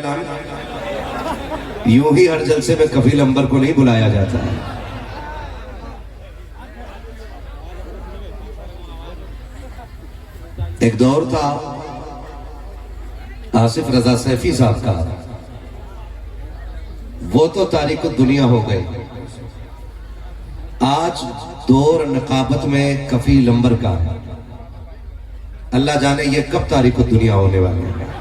کرام یوں ہی ہر جلسے میں کفیل امبر کو نہیں بلایا جاتا ہے. ایک دور تھا آصف رضا سیفی صاحب کا, وہ تو تاریخ دنیا ہو گئے. آج دور نقابت میں کفیل امبر کا, اللہ جانے یہ کب تاریخ دنیا ہونے والے ہیں.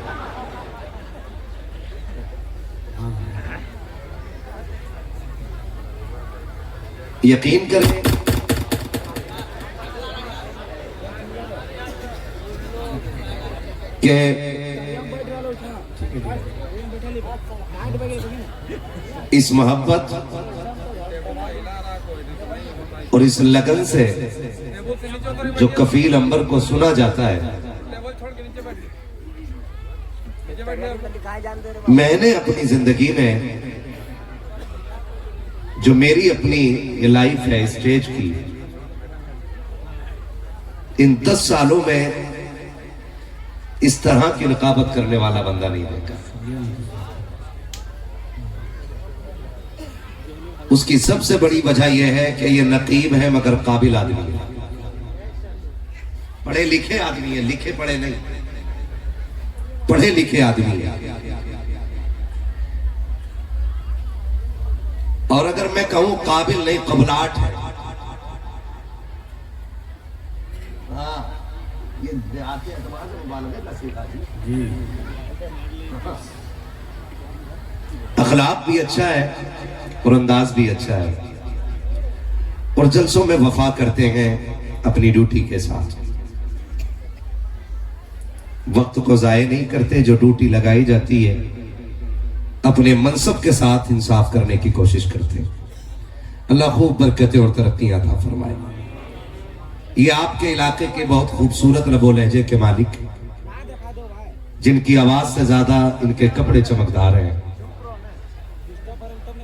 یقین کریں کہ اس محبت اور اس لگن سے جو کفیل امبر کو سنا جاتا ہے, میں نے اپنی زندگی میں جو میری اپنی یہ لائف ہے اسٹیج کی, ان 10 سالوں میں اس طرح کی رقابت کرنے والا بندہ نہیں دیکھا. اس کی سب سے بڑی وجہ یہ ہے کہ یہ نقیب ہے مگر قابل آدمی ہے, پڑھے لکھے آدمی ہے, لکھے پڑھے نہیں, پڑھے لکھے آدمی ہے. اور اگر میں کہوں قابل نہیں, قبلاٹ ہے. ہاں یہ دیہاتی اعتماد مبالغے کا سیکھا جی. اخلاق بھی اچھا ہے اور انداز بھی اچھا ہے, اور جلسوں میں وفا کرتے ہیں اپنی ڈیوٹی کے ساتھ. وقت کو ضائع نہیں کرتے, جو ڈیوٹی لگائی جاتی ہے اپنے منصب کے ساتھ انصاف کرنے کی کوشش کرتے ہیں. اللہ خوب برکتیں اور ترقیاں عطا فرمائے. یہ آپ کے علاقے کے بہت خوبصورت لب و لہجے کے مالک, جن کی آواز سے زیادہ ان کے کپڑے چمکدار ہیں,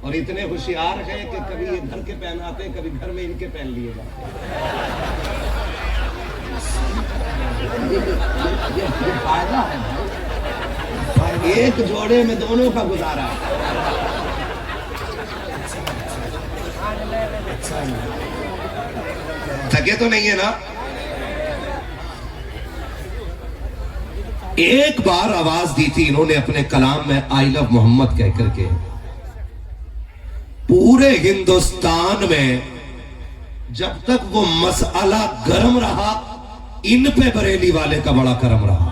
اور اتنے ہوشیار ہیں کہ کبھی یہ گھر کے پہناتے ہیں, کبھی گھر میں ان کے پہن لیے جاتے ہیں. یہ فائدہ ہے, ایک جوڑے میں دونوں کا گزارا ہے. تھکے تو نہیں ہے نا؟ ایک بار آواز دی تھی انہوں نے اپنے کلام میں آئی لو محمد کہہ کر کے, پورے ہندوستان میں جب تک وہ مسئلہ گرم رہا, ان پہ بریلی والے کا بڑا کرم رہا.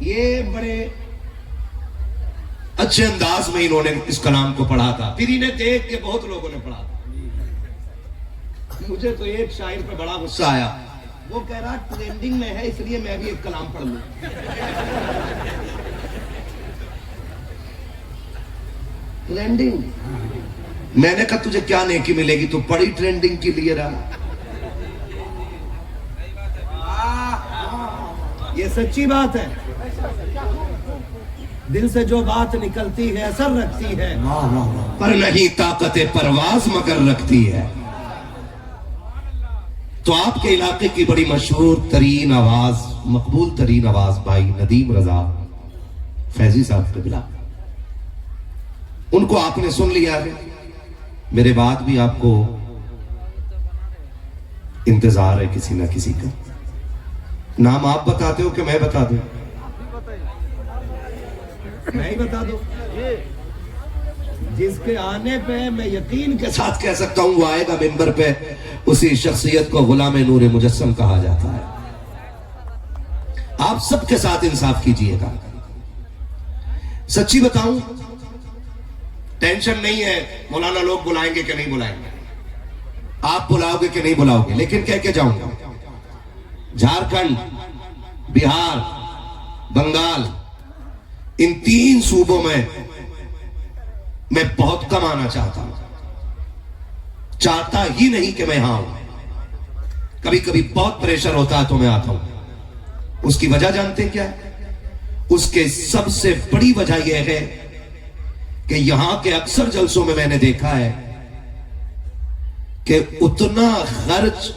یہ بڑے اچھے انداز میں انہوں نے اس کلام کو پڑھا تھا, پھر انہیں دیکھ کے بہت لوگوں نے پڑھا تھا. مجھے تو ایک شاعر پہ بڑا غصہ آیا, وہ کہہ رہا ٹرینڈنگ میں ہے اس لیے میں بھی ایک کلام پڑھ لوں. ٹرینڈنگ, میں نے کہا تجھے کیا نیکی ملے گی, تو پڑھی ٹرینڈنگ کے لیے رہا. یہ سچی بات ہے, دل سے جو بات نکلتی ہے اثر رکھتی ہے, پر نہیں طاقت پرواز مگر رکھتی ہے. تو آپ کے علاقے کی بڑی مشہور ترین آواز, مقبول ترین آواز بھائی ندیم رضا فیضی صاحب قبلہ, ان کو آپ نے سن لیا ہے. میرے بعد بھی آپ کو انتظار ہے کسی نہ کسی کا. نام آپ بتاتے ہو کہ میں بتا دوں؟ میں ہی بتا دوں. جس کے آنے پہ میں یقین کے ساتھ کہہ سکتا ہوں وہ آئے گا منبر پہ, اسی شخصیت کو غلام نور مجسم کہا جاتا ہے. آپ سب کے ساتھ انصاف کیجئے گا. سچی بتاؤں, ٹینشن نہیں ہے مولانا لوگ بلائیں گے کہ نہیں بلائیں گے, آپ بلاؤ گے کہ نہیں بلاؤ گے, لیکن کہہ کے جاؤں گا جھارکھنڈ, بہار, بنگال, ان 3 صوبوں میں بہت کم آنا چاہتا ہوں. چاہتا ہی نہیں کہ میں یہاں ہوں. کبھی کبھی بہت پریشر ہوتا ہے تو میں آتا ہوں. اس کی وجہ جانتے کیا ہے؟ اس کے سب سے بڑی وجہ یہ ہے کہ یہاں کے اکثر جلسوں میں نے دیکھا ہے کہ اتنا خرچ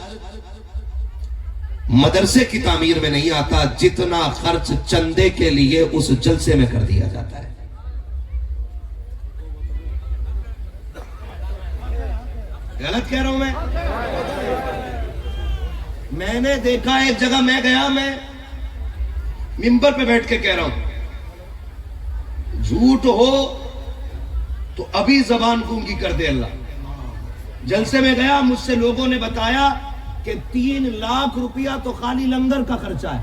مدرسے کی تعمیر میں نہیں آتا جتنا خرچ چندے کے لیے اس جلسے میں کر دیا جاتا ہے. غلط کہہ رہا ہوں میں نے دیکھا ایک جگہ میں گیا, میں ممبر پہ بیٹھ کے کہہ رہا ہوں, جھوٹ ہو تو ابھی زبان گونگی کر دے اللہ. جلسے میں گیا, مجھ سے لوگوں نے بتایا کہ 3 لاکھ روپیہ تو خالی لنگر کا خرچہ ہے.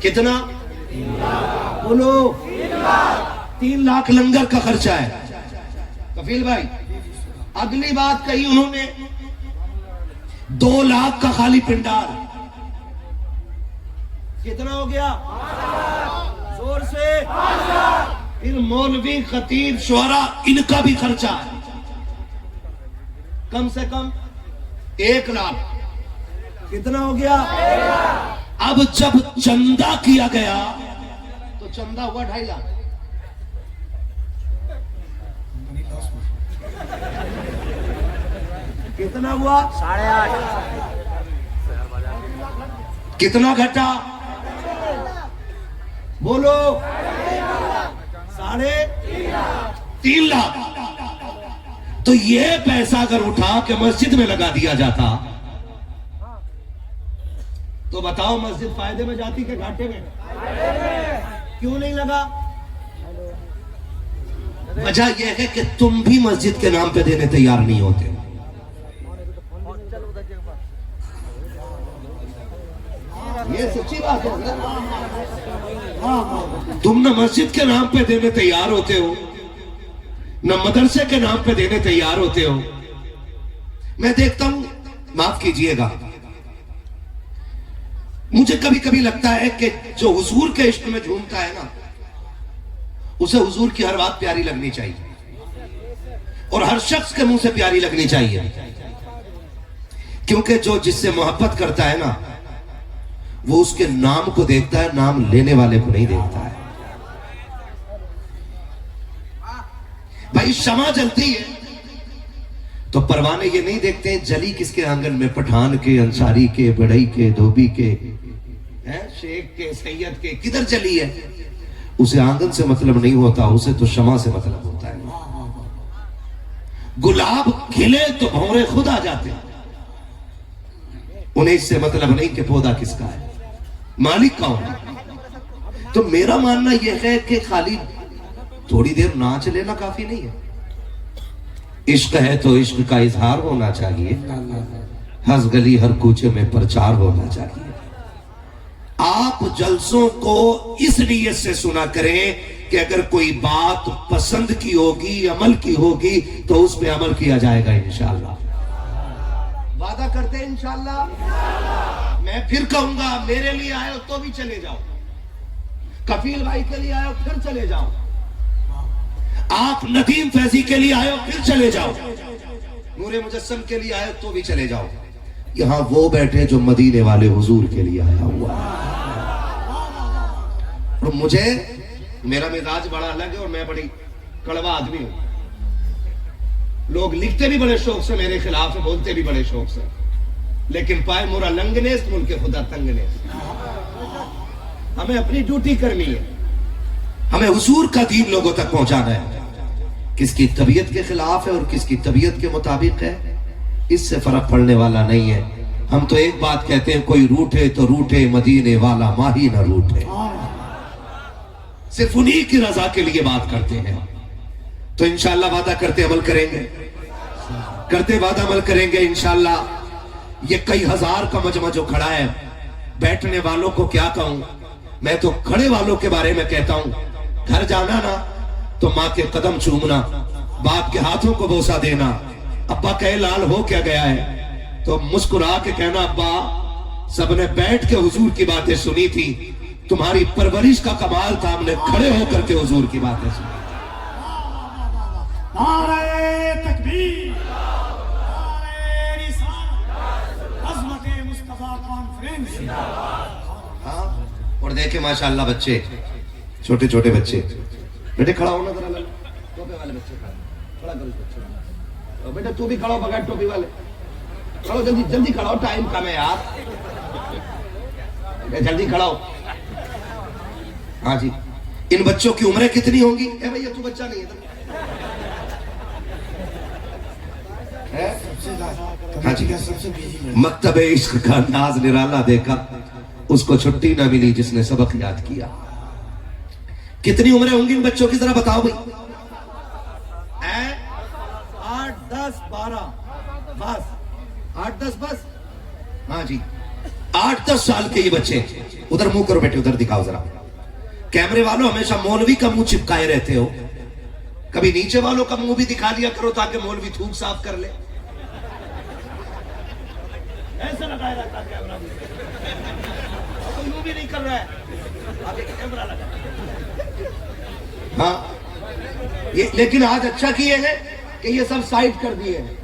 کتنا بولو؟ 3 لاکھ لنگر کا خرچہ ہے. کفیل بھائی اگلی بات کہی انہوں نے 2 لاکھ کا خالی پنڈال. کتنا ہو گیا؟ زور سے. پھر مولوی خطیب شعراء ان کا بھی خرچہ ہے, کم سے کم 1 لاکھ. کتنا ہو گیا؟ اب جب چندہ کیا گیا تو چندہ ہوا 2.5 لاکھ. کتنا ہوا؟ 8.5. کتنا گھٹا بولو؟ 3.5 لاکھ. تو یہ پیسہ اگر اٹھا کے مسجد میں لگا دیا جاتا تو بتاؤ مسجد فائدے میں جاتی کہ گھاٹے میں؟ کیوں نہیں لگا؟ وجہ یہ ہے کہ تم بھی مسجد کے نام پہ دینے تیار نہیں ہوتے. یہ سچی بات ہے. تم نہ مسجد کے نام پہ دینے تیار ہوتے ہو, نہ مدرسے کے نام پہ دینے تیار ہوتے ہو. میں دیکھتا ہوں, معاف کیجئے گا, مجھے کبھی کبھی لگتا ہے کہ جو حضور کے عشق میں جھومتا ہے نا, اسے حضور کی ہر بات پیاری لگنی چاہیے اور ہر شخص کے منہ سے پیاری لگنی چاہیے. کیونکہ جو جس سے محبت کرتا ہے نا, وہ اس کے نام کو دیکھتا ہے, نام لینے والے کو نہیں دیکھتا ہے. بھائی شمع جلتی ہے تو پروانے یہ نہیں دیکھتے ہیں جلی کس کے آنگن میں, پٹھان کے, انصاری کے, بڑھئی کے, دھوبی کے, شیخ کے, سید کے, کدھر جلی ہے. اسے آنگن سے مطلب نہیں ہوتا, اسے تو شمع سے مطلب ہوتا ہے. گلاب کھلے تو بھونرے خود آ جاتے ہیں, انہیں اس سے مطلب نہیں کہ پودا کس کا ہے, مالک کون ہے. تو میرا ماننا یہ ہے کہ خالی تھوڑی دیر ناچ لینا کافی نہیں ہے. عشق ہے تو عشق کا اظہار ہونا چاہیے, ہر گلی ہر کوچے میں پرچار ہونا چاہیے. آپ جلسوں کو اس نیت سے سنا کریں کہ اگر کوئی بات پسند کی ہوگی, عمل کی ہوگی, تو اس پہ عمل کیا جائے گا انشاءاللہ. وعدہ کرتے ہیں انشاءاللہ. میں پھر کہوں گا, میرے لیے آئے ہو تو بھی چلے جاؤ, کفیل بھائی کے لیے آئے ہو پھر چلے جاؤ, آپ ندیم فیضی کے لیے آئے ہو پھر چلے جاؤ, نور مجسم کے لیے آئے ہو تو بھی چلے جاؤ. یہاں وہ بیٹھے جو مدینے والے حضور کے لیے آیا ہوا. اور مجھے میرا مزاج بڑا الگ ہے اور میں بڑی کڑوا آدمی ہوں. لوگ لکھتے بھی بڑے شوق سے میرے خلاف, بولتے بھی بڑے شوق سے, لیکن پائے مورا لنگ نیست ملک خدا تنگ نیست. ہمیں اپنی ڈیوٹی کرنی ہے, ہمیں حضور کا دین لوگوں تک پہنچانا ہے. کس کی طبیعت کے خلاف ہے اور کس کی طبیعت کے مطابق ہے, اس سے فرق پڑنے والا نہیں ہے. ہم تو ایک بات کہتے ہیں, کوئی روٹھے تو روٹھے, مدینے والا ماہی نہ روٹھے. صرف انہی کی رضا کے لیے بات کرتے ہیں. تو انشاءاللہ وعدہ کرتے عمل کریں گے, کرتے وعدہ عمل کریں گے انشاءاللہ. یہ کئی ہزار کا مجمع جو کھڑا ہے, بیٹھنے والوں کو کیا کہوں, میں تو کھڑے والوں کے بارے میں کہتا ہوں. گھر جانا نا تو ماں کے قدم چومنا, باپ کے ہاتھوں کو بوسہ دینا. ابا کہے لال ہو کیا گیا ہے تو مسکرا کے کہنا, ابا سب نے بیٹھ کے حضور کی باتیں سنی تھی, تمہاری پرورش کا کمال تھا, ہم نے کھڑے ہو کر کے حضور کی باتیں سنی. نعرہ تکبیر, نعرہ رسالت, عظمت مصطفیٰ کانفرنس. ہاں, اور دیکھیں ماشاءاللہ بچے, چھوٹے چھوٹے بچے, بیٹے کھڑا ہونا ذرا, ٹوپی والے بچے کھڑا کرو, بیٹا تو بھی کھڑا ہو بغیر ٹوپی والے. چلو جلدی جلدی کھڑا ہو, ٹائم کم ہے یار, جلدی کھڑا ہو. ہاں جی, ان بچوں کی عمریں کتنی ہوں گی؟ اے بھیا تو بچہ نہیں ہے ہاں جی. مکتب عشق کا انداز نرالا دیکھا, اس کو چھٹی نہ ملی جس نے سبق یاد کیا. کتنی عمریں ہوں گی ان بچوں کی ذرا بتاؤ بھائی. 8 10 12 بس 8 10 بس. ہاں جی 8 10 سال کے یہ بچے. ادھر منہ کرو بیٹے, ادھر دکھاؤ ذرا. کیمرے والوں ہمیشہ مولوی کا منہ چپکائے رہتے ہو, کبھی نیچے والوں کا منہ بھی دکھا لیا کرو تاکہ مولوی تھوک صاف کر لے. ایسا لگایا رہتا کیمرہ بھی نہیں کر رہا ہے, آگے کیمرہ لگا. ہاں لیکن آج اچھا کیے ہیں کہ یہ سب سائڈ کر دیے ہیں,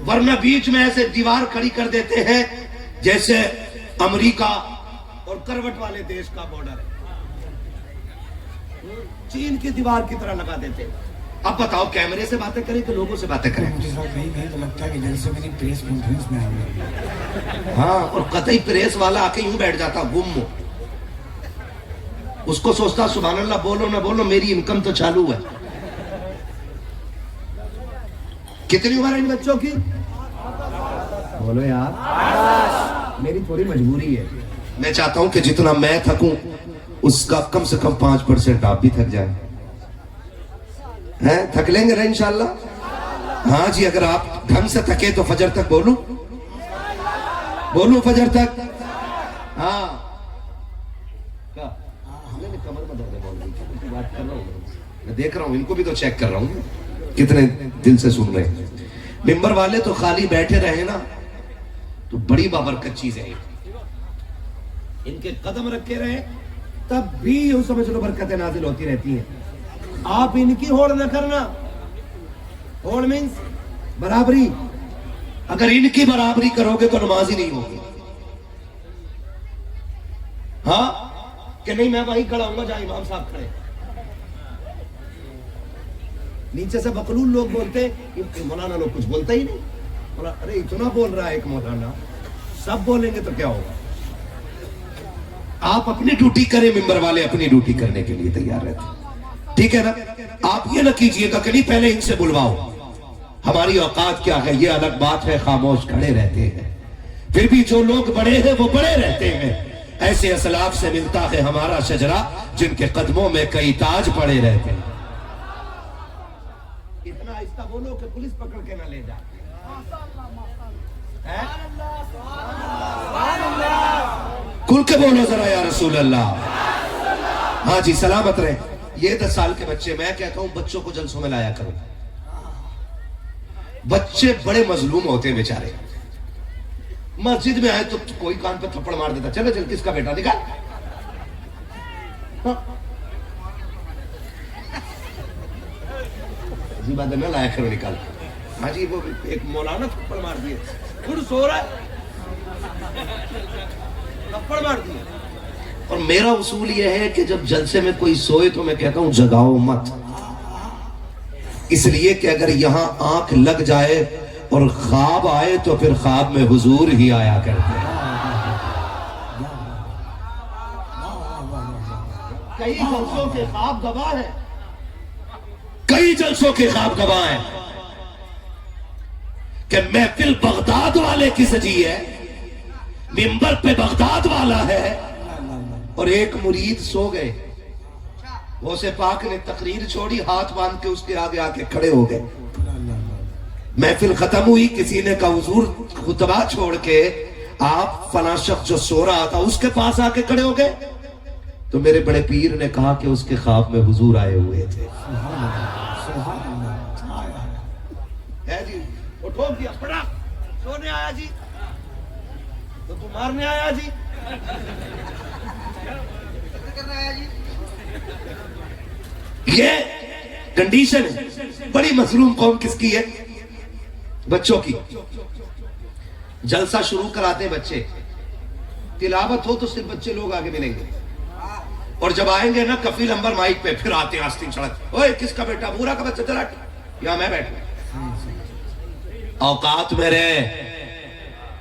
ورنہ بیچ میں ایسے دیوار کھڑی کر دیتے ہیں جیسے امریکہ اور کروٹ والے دیش کا بارڈر ہے, چین کی دیوار کی طرح لگا دیتے ہیں. اب بتاؤ کیمرے سے باتیں کریں کہ لوگوں سے باتیں کریں؟ ہاں, اور قطعی پریس والا آ کے یوں بیٹھ جاتا گم. اس کو سوچتا سبحان اللہ بولو نہ بولو میری انکم تو چالو ہے. کتنی عمر ہے ان بچوں کی؟ بولو یار, میری تھوڑی مجبوری ہے. میں چاہتا ہوں کہ جتنا میں تھکوں اس کا کم سے کم 5% آپ بھی تھک جائیں. تھک لیں گے نا انشاءاللہ؟ ہاں جی, اگر آپ ڈھنگ سے تھکے تو فجر تک بولوں فجر تک. ہاں کمر میں درد ہے, بات کر رہا ہوں میں, دیکھ رہا ہوں ان کو بھی تو چیک کر رہا ہوں کتنے دل سے سن رہے ہیں. ممبر والے تو خالی بیٹھے رہے نا تو بڑی بابرکت چیز ہے. ان کے قدم رکھے رہے تب بھی یوں سمجھ لو برکتیں نازل ہوتی رہتی ہیں. آپ ان کی ہوڑ نہ کرنا. ہوڑ مینس برابری. اگر ان کی برابری کرو گے تو نماز ہی نہیں ہوگی. ہاں کہ نہیں میں وہی کھڑا ہوں گا جہاں امام صاحب کھڑے. نیچے سے بقلول لوگ بولتے مولانا لوگ کچھ بولتا ہی نہیں. ارے اتنا بول رہا ہے ایک مولانا, سب بولیں گے تو کیا ہوگا. آپ اپنی ڈیوٹی کریں, ممبر والے اپنی ڈیوٹی کرنے کے لیے تیار رہتے. ٹھیک ہے نا. آپ یہ نہ کیجئے گا کہ نہیں پہلے ان سے بلواؤ, ہماری اوقات کیا ہے یہ الگ بات ہے, خاموش کھڑے رہتے ہیں. پھر بھی جو لوگ بڑے ہیں وہ بڑے رہتے ہیں. ایسے اسلاف سے ملتا ہے ہمارا شجرہ جن کے قدموں میں کئی تاج پڑے رہتے ہیں. اتنا آہستہ بولو کہ پولیس پکڑ کے نہ لے جائے. کھل کے بولو ذرا یا رسول اللہ. ہاں جی سلامت رہے. یہ 10 سال کے بچے, میں کہتا ہوں بچوں کو جلسوں میں لایا کرو. بچے بڑے مظلوم ہوتے ہیں بیچارے. مسجد میں آئے تو کوئی کان پہ تھپڑ مار دیتا, چلو چل کس کا بیٹا نکال. جی بات نہ لایا کرو نکال. ہاں جی وہ ایک مولانا تھپڑ مار دیے, خود سو رہا ہے تھپڑ مار دیے. اور میرا اصول یہ ہے کہ جب جلسے میں کوئی سوئے تو میں کہتا ہوں جگاؤ مت, اس لیے کہ اگر یہاں آنکھ لگ جائے اور خواب آئے تو پھر خواب میں حضور ہی آیا کرتے ہیں. کئی جلسوں کے خواب گواہ ہیں, کئی جلسوں کے خواب گواہ ہیں کہ محفل بغداد والے کی سجی ہے, منبر پہ بغداد والا ہے, اور ایک مرید سو گئے. غوث پاک نے تقریر چھوڑی, ہاتھ باندھ کے اس کے آگے آ کے کھڑے ہو گئے. محفل ختم ہوئی, کسی نے کہا حضور خطبہ چھوڑ کے آپ فلاں شخص جو سو رہا تھا اس کے پاس آ کے کھڑے ہو گئے. تو میرے بڑے پیر نے کہا کہ اس کے خواب میں حضور آئے ہوئے تھے. جی اٹھو گیا پڑا, سونے آیا جی تو تم مارنے آیا جی. یہ کنڈیشن ہے. بڑی مظلوم قوم کس کی ہے؟ بچوں کی. جلسہ شروع کراتے ہیں بچے, تلاوت ہو تو صرف بچے لوگ آگے ملیں گے, اور جب آئیں گے نا کفیل انبر مائک پہ پھر آتے ہیں آستین سڑک, اوے کس کا بیٹا, بورا کا بچہ, چلا یہاں میں بیٹھوں. اوقات میں رہے,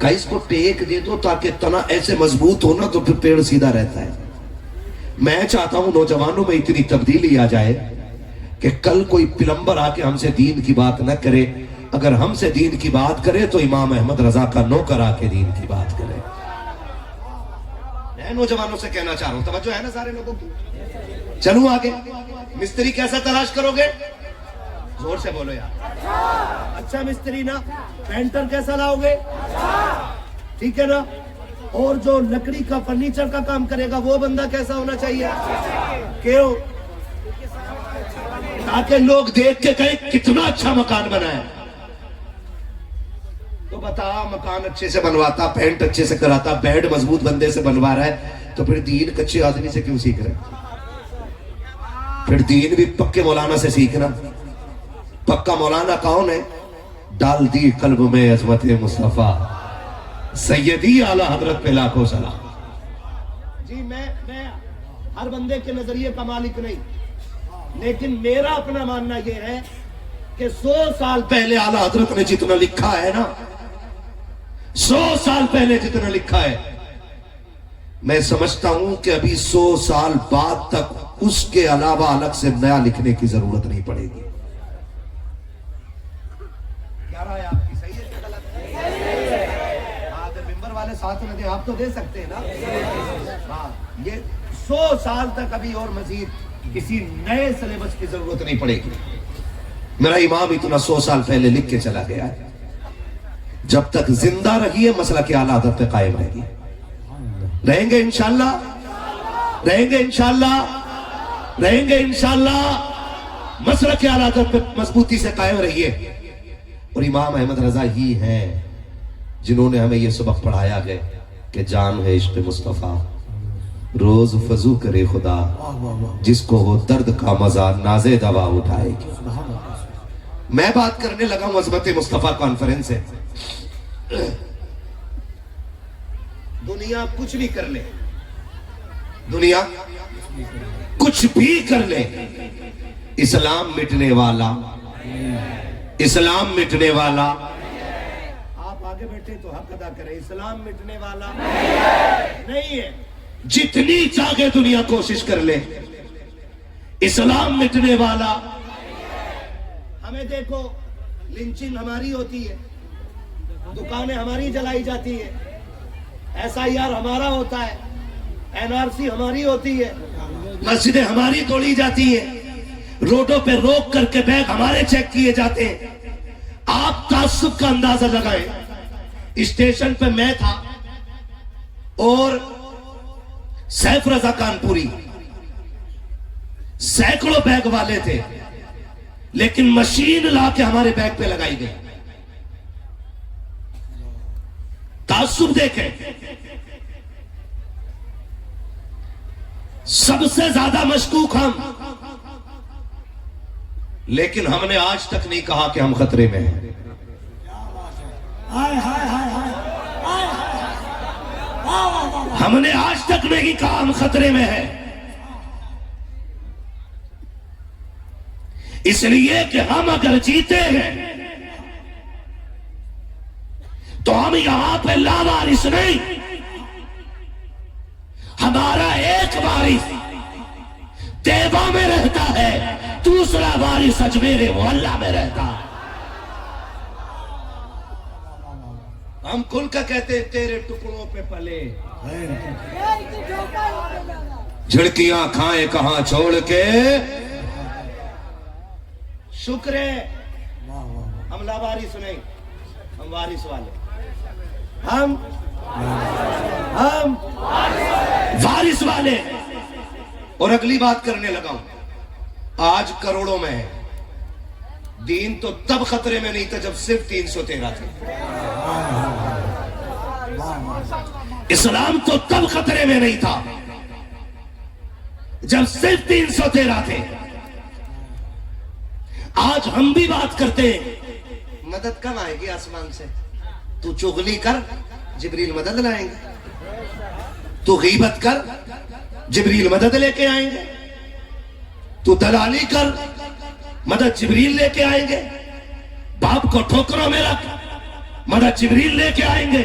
کہ اس کو ٹیک دے دو تاکہ تنا ایسے مضبوط ہو نا تو پھر پیڑ سیدھا رہتا ہے. میں چاہتا ہوں نوجوانوں میں اتنی تبدیلی آ جائے کہ کل کوئی پلمبر آ کے ہم سے دین کی بات نہ کرے. اگر ہم سے دین کی بات کرے تو امام احمد رضا کا نوکر آ کے دین کی بات کرے. میں نوجوانوں سے کہنا چاہ رہا ہوں, توجہ ہے نا سارے لوگوں کی. چلوں آگے. مستری کیسا تلاش کرو گے؟ زور سے بولو یار. اچھا مستری نا. پینٹر کیسا لاؤ گے؟ ٹھیک ہے نا. اور جو لکڑی کا فرنیچر کا کام کرے گا وہ بندہ کیسا ہونا چاہیے؟ کیوں؟ تاکہ لوگ دیکھ کے کہیں کتنا اچھا مکان بنا ہے. تو بتا, مکان اچھے سے بنواتا, پینٹ اچھے سے کراتا, بیڈ مضبوط بندے سے بنوا رہا ہے, تو پھر دین کچے آدمی سے کیوں سیکھ رہے؟ پھر دین بھی پکے مولانا سے سیکھنا. پکا مولانا کون ہے؟ ڈال دی قلب میں عظمت مصطفیٰ سیدی اعلی حضرت پہ لاکھوں سلام. جی میں ہر بندے کے نظریے کا مالک نہیں, لیکن میرا اپنا ماننا یہ ہے کہ 100 سال پہلے اعلی حضرت نے جتنا لکھا ہے نا, 100 سال پہلے جتنا لکھا ہے, میں سمجھتا ہوں کہ ابھی 100 سال بعد تک اس کے علاوہ الگ سے نیا لکھنے کی ضرورت نہیں پڑے گی. کیا رائے آپ کی؟ صحیح ہے کہ غلط ہے؟ اگر ممبر والے ساتھ نہ دیں آپ تو دے سکتے ہیں نا. ہاں, یہ 100 سال تک ابھی اور مزید کسی نئے سلیبس کی ضرورت نہیں پڑے گی. میرا امام اتنا 100 سال پہلے لکھ کے چلا گیا ہے. جب تک زندہ رہی ہے مسئلہ کی اعلیٰ حضرت پہ قائم رہے گی. رہیں گے انشاءاللہ, رہیں گے انشاءاللہ, رہیں گے انشاءاللہ. مسئلہ کی اعلیٰ حضرت پہ مضبوطی سے قائم رہیے. اور امام احمد رضا ہی ہیں جنہوں نے ہمیں یہ سبق پڑھایا ہے کہ جان ہے عشق مصطفیٰ, روز فضو کرے خدا, جس کو ہو درد کا مزہ نازے دوا اٹھائے گی. میں بات کرنے لگا ہوں عظمت مصطفیٰ کانفرنس ہے. دنیا کچھ بھی کر لے, دنیا کچھ بھی کر لے, اسلام مٹنے والا, اسلام مٹنے والا. آپ آگے بیٹھے تو حق ادا کریں. اسلام مٹنے والا نہیں ہے. جتنی چاہے دنیا کوشش کر لے, اسلام مٹنے والا. ہمیں دیکھو, لنچنگ ہماری ہوتی ہے, دکانیں ہماری جلائی جاتی ہے, SIR ہمارا ہوتا ہے, NRC ہماری ہوتی ہے, مسجدیں ہماری توڑی جاتی ہیں, روڈوں پہ روک کر کے بیگ ہمارے چیک کیے جاتے ہیں. آپ تعصب کا اندازہ لگائیں. اسٹیشن پہ میں تھا اور سیف رضا کانپوری, سینکڑوں بیگ والے تھے, لیکن مشین لا کے ہمارے بیگ پہ لگائی گئی. تعصب دیکھیں. سب سے زیادہ مشکوک ہم, لیکن ہم نے آج تک نہیں کہا کہ ہم خطرے میں ہیں. ہم نے آج تک نہیں کہا ہم خطرے میں ہیں, اس لیے کہ ہم اگر جیتے ہیں تو ہم یہاں پہ لاوارث نہیں. ہمارا ایک وارث دیوا میں رہتا ہے, دوسرا وارث اجمیر محلہ میں رہتا ہے. ہم کھل کا کہتے ہیں تیرے ٹکڑوں پہ پلے, جھڑکیاں کھائیں کہاں چھوڑ کے. شکر ہے ہم لاوارث نہیں, ہم وارث والے. ہم وارث والے. اور اگلی بات کرنے لگا ہوں, آج کروڑوں میں ہے. دین تو تب خطرے میں نہیں تھا جب صرف 313 تھے. اسلام تو تب خطرے میں نہیں تھا جب صرف 313 تھے. آج ہم بھی بات کرتے ہیں, مدد کب آئے گی آسمان سے؟ تو چغلی کر, جبریل مدد لائیں گے. تو غیبت کر, جبریل مدد لے کے آئیں گے. تو دلالی کر, مدد جبریل لے کے آئیں گے. باپ کو ٹھوکروں میں رکھ, مدد جبریل لے کے آئیں گے.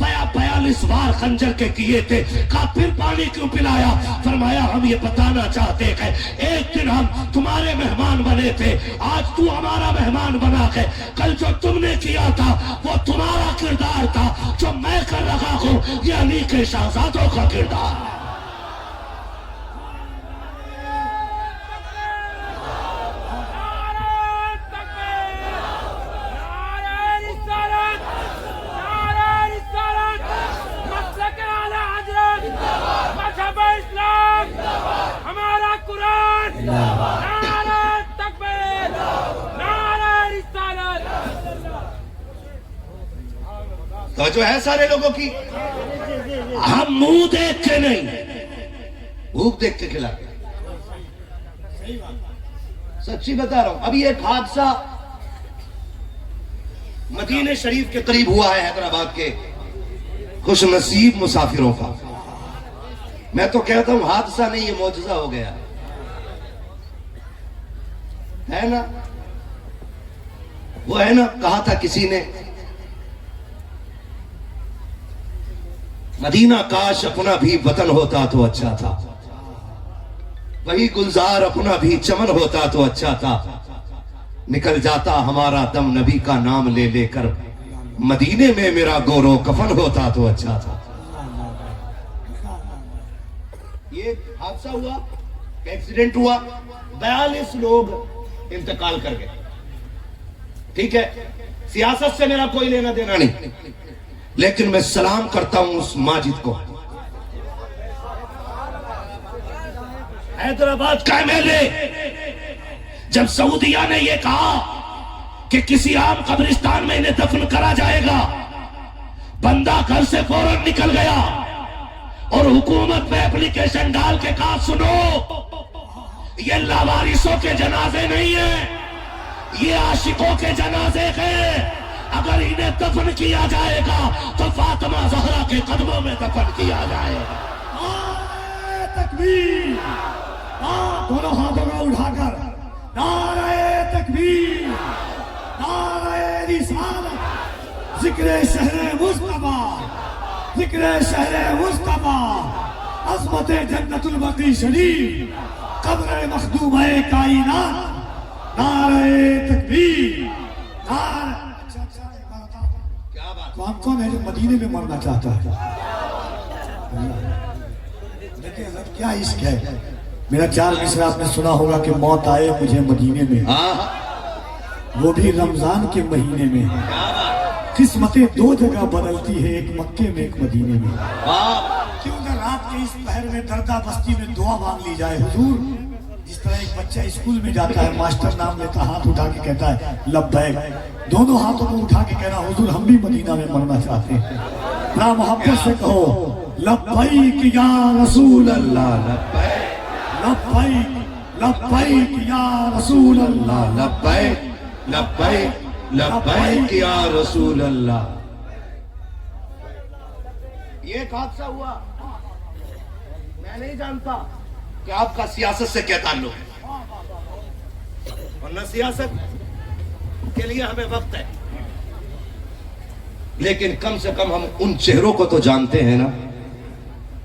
42 بار خنجر کے کیے تھے. کہا پھر پانی کیوں پلایا؟ فرمایا ہم یہ بتانا چاہتے ہیں ایک دن ہم تمہارے مہمان بنے تھے, آج تو ہمارا مہمان بنا ہے. کل جو تم نے کیا تھا وہ تمہارا کردار تھا, جو میں کر رہا ہوں یہ علی کے شہزادوں کا کردار ہے. تو جو ہے سارے لوگوں کی, ہم منہ دیکھ کے نہیں بھوک دیکھ کے کھلاتے. سچی بتا رہا ہوں, ابھی ایک حادثہ مدینہ شریف کے قریب ہوا ہے حیدرآباد کے خوش نصیب مسافروں کا. میں تو کہتا ہوں حادثہ نہیں, یہ معجزہ ہو گیا ہے نا. وہ ہے نا, کہا تھا کسی نے مدینہ کاش اپنا بھی وطن ہوتا تو اچھا تھا, وہی گلزار اپنا بھی چمن ہوتا تو اچھا تھا, نکل جاتا ہمارا دم نبی کا نام لے لے کر, مدینے میں میرا گورو کفن ہوتا تو اچھا تھا. یہ حادثہ ہوا, ایکسیڈنٹ ہوا, 42 لوگ انتقال کر گئے. ٹھیک ہے, سیاست سے میرا کوئی لینا دینا نہیں, لیکن میں سلام کرتا ہوں اس ماجد کو, حیدرآباد کا MLA. جب سعودیہ نے یہ کہا کہ کسی عام قبرستان میں انہیں دفن کرا جائے گا, بندہ گھر سے فوراً نکل گیا اور حکومت میں اپلیکیشن ڈال کے کہا سنو, یہ لاوارثوں کے جنازے نہیں ہیں, یہ عاشقوں کے جنازے ہیں. اگر انہیں دفن کیا جائے گا تو فاطمہ زہرا کے قدموں میں دفن کیا جائے گا. نعرہ تکبیر, دونوں ہاتھوں کو اٹھا کر نعرہ تکبیر, نعرہ رسالت, ذکر شہر مصطفیٰ, ذکر شہر مصطفیٰ, عظمت جنت البقیع شریف, قبر مخدومہ کائنات, نعرہ تکبیر, نعرہ. کون ہے جو مدینے میں مرنا چاہتا ہے؟ لیکن حضرت کیا عشق ہے. میرا 4 مصرع آپ نے سنا ہوگا کہ موت آئے مجھے مدینے میں, وہ بھی رمضان کے مہینے میں. قسمتیں 2 جگہ بدلتی ہے, ایک مکے میں ایک مدینے میں. کیوں نہ رات کے اس پہر میں دردہ بستی میں دعا مانگ لی جائے. حضور, جس طرح ایک بچہ اسکول میں جاتا ہے, ماسٹر نام لیتا, ہاتھ اٹھا کے کہتا ہے لبیک, دونوں ہاتھوں کو اٹھا کے کہنا حضور ہم بھی مدینہ میں مرنا چاہتے ہیں. بڑا محبت سے کہو لبیک یا رسول اللہ, لبیک لبیک یا رسول اللہ, لبیک لبیک لبیک یا رسول اللہ. یہ ایک حادثہ ہوا, میں نہیں جانتا کہ آپ کا سیاست سے کیا تعلق ہے, ورنہ سیاست کے لیے ہمیں وقت ہے, لیکن کم سے کم ہم ان چہروں کو تو جانتے ہیں نا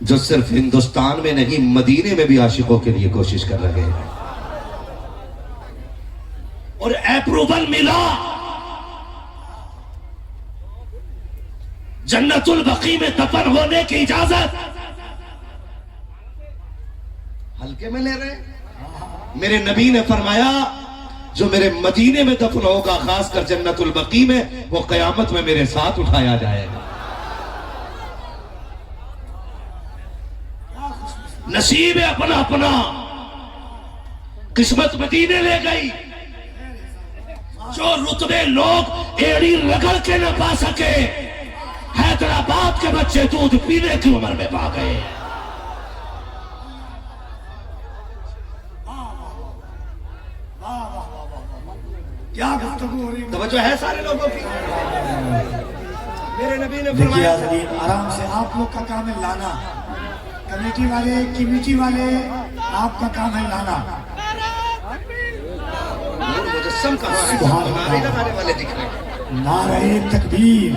جو صرف ہندوستان میں نہیں مدینے میں بھی عاشقوں کے لیے کوشش کر رہے ہیں, اور اپروول ملا. جنت البقیع میں دفن ہونے کی اجازت ہلکے میں لے رہے ہیں. میرے نبی نے فرمایا جو میرے مدینے میں دفن ہوگا, خاص کر جنت البقیع میں, وہ قیامت میں میرے ساتھ اٹھایا جائے گا. نصیب ہے اپنا اپنا, قسمت مدینے لے گئی. جو رتبے لوگ ایڑی رگڑ کے نہ پا سکے, حیدرآباد کے بچے دودھ پینے کی عمر میں پا گئے. کیا گفتگو ہو رہی ہے, توجہ ہے سارے لوگوں کی. میرے نبی نے دیکھیے فرمایا حضرین, آرام سے, آپ لوگ کا کام ہے لانا, کمیٹی والے, کمیٹی والے, آپ کا کام ہے لانا. مجسم کہاں ہے, ہمارے لگانے والے دکھ رہے ہیں. نعرہ تکبیر,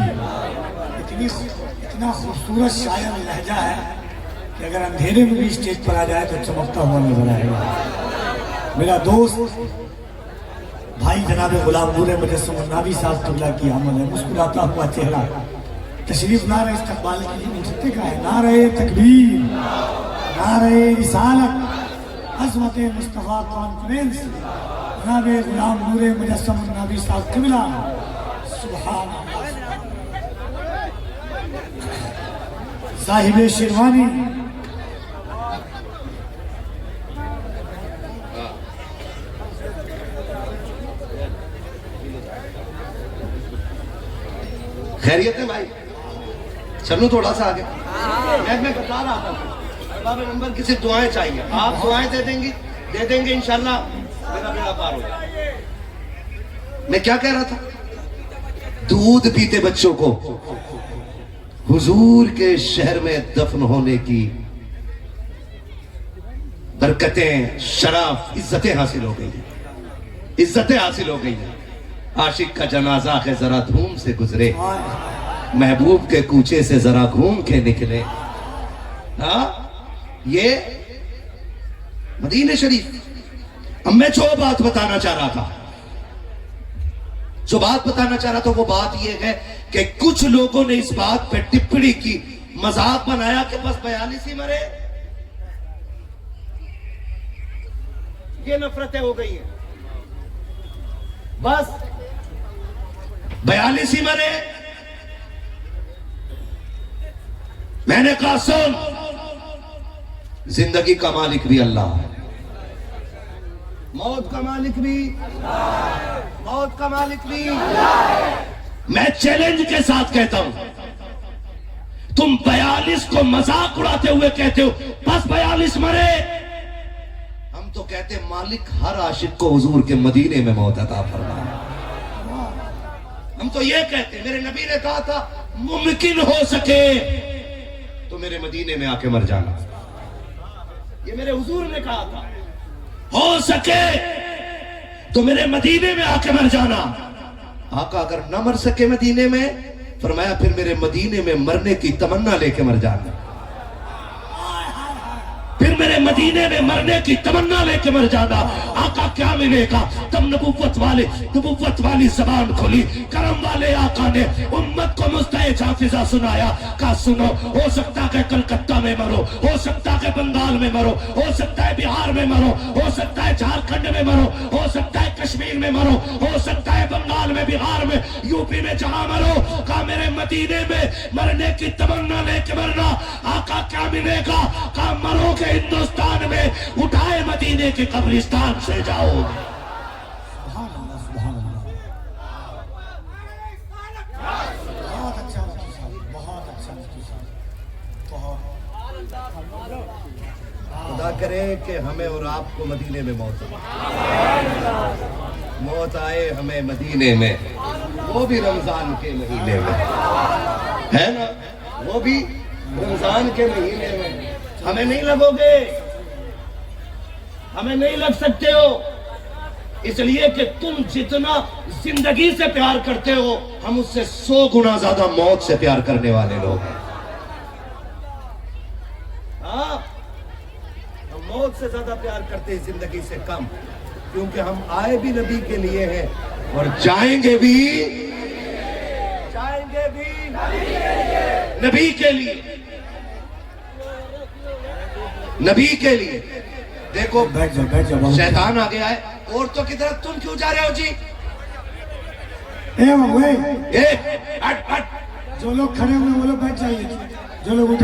اتنا خوبصورت شاعر لہجہ ہے کہ اگر اندھیرے میں بھی اسٹیج پر آ جائے تو چمکتا ہوا نظر آئے گا۔ میرا دوست بھائی جناب غلام نور مجسم النبی صاحب قبلہ کی آمد ہے، مسکراتا ہوا چہرہ تشریف لا رہے استقبال کے لیے مجھتے کا ہے۔ نعرہ تکبیر، نعرہ رسالت، عظمت مصطفیٰ کانفرنس، جناب غلام نور مجسم النبی صاحب قبلہ، سبحان اللہ، صاحب شیروانی، خیریت ہے بھائی؟ چلو تھوڑا سا آگے، میں بتا رہا تھا باب نمبر کی صرف دعائیں چاہیے، آپ دعائیں دے دیں گے انشاءاللہ میرا بیڑا پار ہو جائے۔ میں کیا کہہ رہا تھا؟ دودھ پیتے بچوں کو حضور کے شہر میں دفن ہونے کی برکتیں، شرف، عزتیں حاصل ہو گئی ہیں، عزتیں حاصل ہو گئی ہیں۔ عاشق کا جنازہ ہے ذرا دھوم سے گزرے، محبوب کے کوچے سے ذرا گھوم کے نکلے۔ ہاں یہ مدینہ شریف۔ اب میں جو بات بتانا چاہ رہا تھا، وہ بات یہ ہے کہ کچھ لوگوں نے اس بات پہ ٹپڑی کی، مذاق بنایا کہ بس 42 ہی مرے۔ یہ نفرتیں ہو گئی ہیں، بس 42 ہی مرے۔ میں نے کہا سن، زندگی کا مالک بھی اللہ ہے، موت کا مالک بھی، موت کا مالک بھی۔ میں چیلنج کے ساتھ کہتا ہوں، تم 42 کو مذاق اڑاتے ہوئے کہتے ہو بس 42 مرے، ہم تو کہتے ہیں مالک ہر عاشق کو حضور کے مدینے میں موت عطا فرمائے۔ ہم تو یہ کہتے ہیں، میرے نبی نے کہا تھا ممکن ہو سکے تو میرے مدینے میں آ کے مر جانا، یہ میرے حضور نے کہا تھا، ہو سکے تو میرے مدینے میں آ کے مر جانا۔ آقا اگر نہ مر سکے مدینے میں، فرمایا پھر میرے مدینے میں مرنے کی تمنا لے کے مر جانا، پھر میرے مدینے میں مرنے کی تمنا لے کے مر جانا۔ آقا کیا ملے گا؟ تب نبوت والی زبان کھلی، کرم والے آقا نے امت کو مستعد حافظہ سنایا، کہا سنو، ہو سکتا کہ کلکتہ میں مرو، ہو سکتا کہ بنگال میں مرو، ہو سکتا ہے بہار میں مرو، ہو سکتا ہے جھارکھنڈ میں مرو، ہو سکتا ہے کشمیر میں مرو، ہو سکتا ہے بنگال میں، بہار میں، یو پی میں، جہاں مرو، کہا میرے مدینے میں مرنے کی تمنا لے کے مرنا۔ آقا کیا ملے گا؟ کہا مرو کہ ہندوستان میں، اٹھائے مدینے کے قبرستان سے جاؤ۔ سبحان اللہ، سبحان اللہ، بہت اچھا مفتی صاحب، بہت اچھا مفتی صاحب، بہت۔ خدا کرے کہ ہمیں اور آپ کو مدینے میں موت آئے ہمیں مدینے میں، وہ بھی رمضان کے مہینے میں، ہے نا، وہ بھی رمضان کے مہینے میں۔ ہمیں نہیں لگو گے، ہمیں نہیں لگ سکتے ہو، اس لیے کہ تم جتنا زندگی سے پیار کرتے ہو، ہم اس سے 100 گنا زیادہ موت سے پیار کرنے والے لوگ ہیں۔ ہاں، ہم موت سے زیادہ پیار کرتے ہیں زندگی سے کم، کیونکہ ہم آئے بھی نبی کے لیے ہیں اور جائیں گے بھی نبی کے لیے، نبی کے لیے۔ دیکھو بیٹھ جاؤ، شیطان آ گیا ہے، عورتوں کی طرف تم کیوں جا رہے ہو جی؟ اے بابو، ہٹ ہٹ۔ جو لوگ کھڑے ہوئے وہ لوگ بیٹھ جائیے، جو لوگ اٹھا